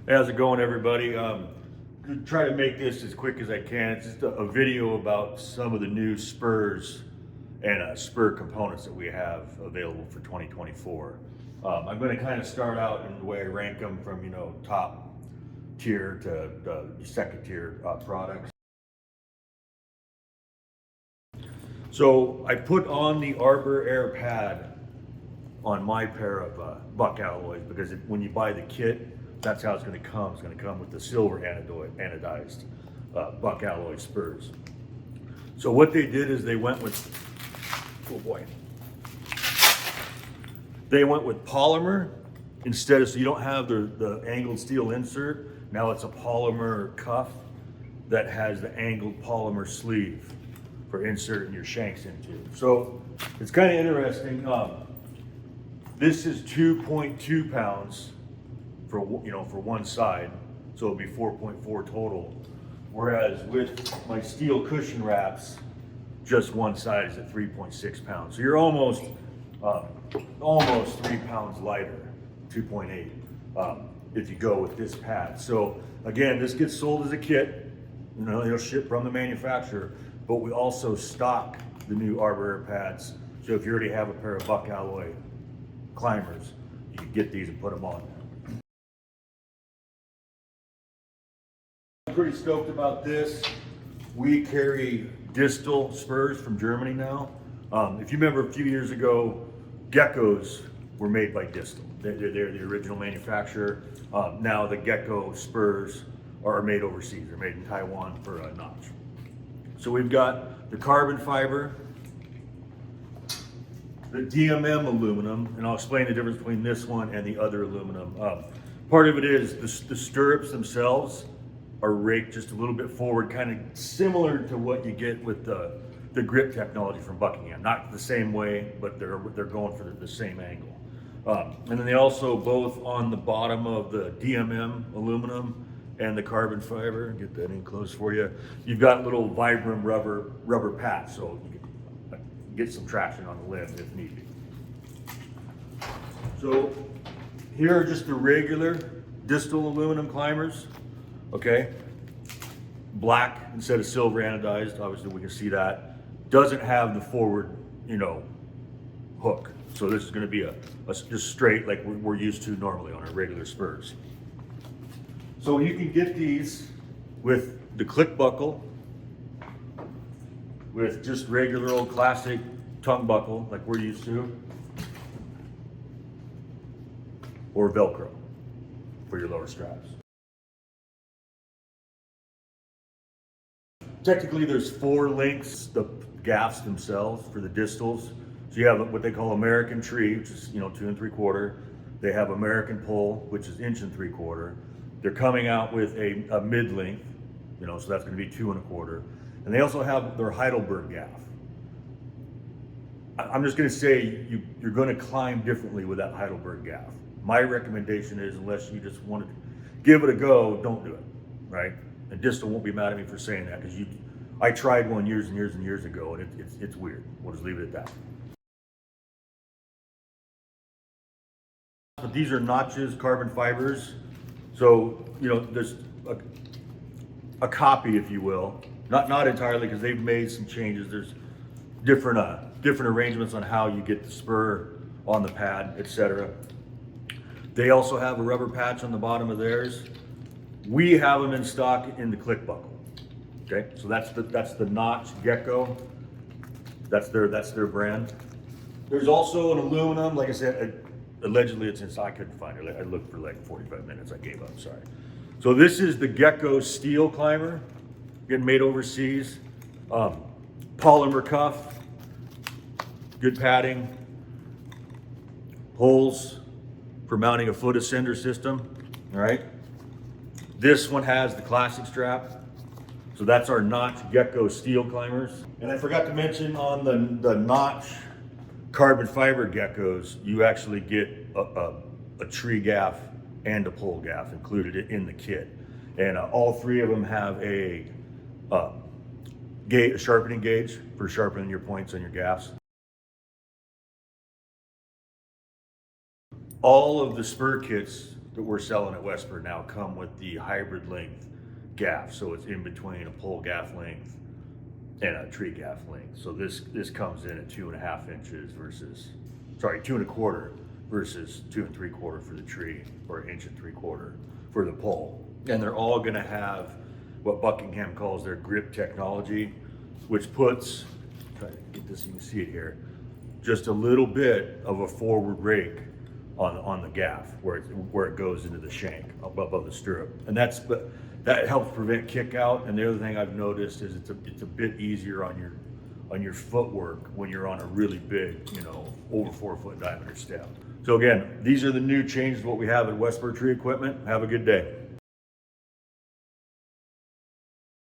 Hey, how's it going, everybody? Try to make this as quick as I can. It's just a video about some of the new Spurs and spur components that we have available for 2024. I'm going to kind of start out in the way I rank them from, top tier to second tier products. So I put on the ArborAir pad on my pair of BuckAlloys because when you buy the kit, that's how it's going to come. It's going to come with the silver anodized BuckAlloy spurs. So what they did is they went with, they went with polymer instead of, so you don't have the angled steel insert. Now it's a polymer cuff that has the angled polymer sleeve for inserting your shanks into. So it's kind of interesting. This is 2.2 pounds for one side, so it'll be 4.4 total. Whereas with my steel cushion wraps, just one side is at 3.6 pounds. So you're almost 3 pounds lighter, 2.8, if you go with this pad. So again, this gets sold as a kit. It'll ship from the manufacturer, but we also stock the new ArborAir pads. So if you already have a pair of BuckAlloy climbers, you can get these and put them on. I'm pretty stoked about this. We carry Distel spurs from Germany now. If you remember a few years ago, geckos were made by Distel. They're the original manufacturer. Now the gecko spurs are made overseas. They're made in Taiwan for Notch. So we've got the carbon fiber, the DMM aluminum, and I'll explain the difference between this one and the other aluminum. Part of it is the stirrups themselves are raked just a little bit forward, kind of similar to what you get with the grip technology from Buckingham. Not the same way, but they're going for the same angle. And then they also, both on the bottom of the DMM aluminum and the carbon fiber, get that in close for you, you've got little Vibram rubber pads, so you can get some traction on the limb if need be. So here are just the regular Distel aluminum climbers. Okay, black instead of silver anodized. Obviously we can see that. Doesn't have the forward, hook. So this is going to be a just straight like we're used to normally on our regular spurs. So you can get these with the click buckle, with just regular old classic tongue buckle like we're used to, or Velcro for your lower straps. Technically, there's 4 links, the gaffs themselves for the distels. So you have what they call American tree, which is 2 3/4. They have American pole, which is 1 3/4. They're coming out with a mid length, so that's going to be 2 1/4. And they also have their Heidelberg gaff. I'm just going to say you're going to climb differently with that Heidelberg gaff. My recommendation is, unless you just want to give it a go, don't do it, right? And Distel won't be mad at me for saying that, because I tried one years and years and years ago, and it's weird. We'll just leave it at that. But these are notches, carbon fibers. So, there's a copy, if you will. Not entirely, because they've made some changes. There's different arrangements on how you get the spur on the pad, etc. They also have a rubber patch on the bottom of theirs. We have them in stock in the click buckle. Okay, so that's the Notch Gecko. That's their brand. There's also an aluminum. Like I said, allegedly it's inside. I couldn't find it. I looked for like 45 minutes. I gave up. Sorry. So this is the Gecko steel climber, getting made overseas. Polymer cuff, good padding, holes for mounting a foot ascender system. All right. This one has the classic strap. So that's our Notch Gecko steel climbers. And I forgot to mention, on the Notch carbon fiber geckos, you actually get a tree gaff and a pole gaff included in the kit. And all 3 of them have a sharpening gauge for sharpening your points on your gaffs. All of the spur kits that we're selling at WesSpur now come with the hybrid length gaff. So it's in between a pole gaff length and a tree gaff length. So this comes in at 2.5 inches versus, sorry, 2.25 versus 2 3/4 for the tree, or 1 3/4 inches for the pole. And they're all gonna have what Buckingham calls their grip technology, which puts, try to get this, you can see it here, just a little bit of a forward rake on the gaff where it goes into the shank above the stirrup, and that helps prevent kick out. And the other thing I've noticed is it's a bit easier on your footwork when you're on a really big, you know, over 4 foot diameter stem. So again, these are the new changes what we have at WesSpur Tree Equipment. Have a good day.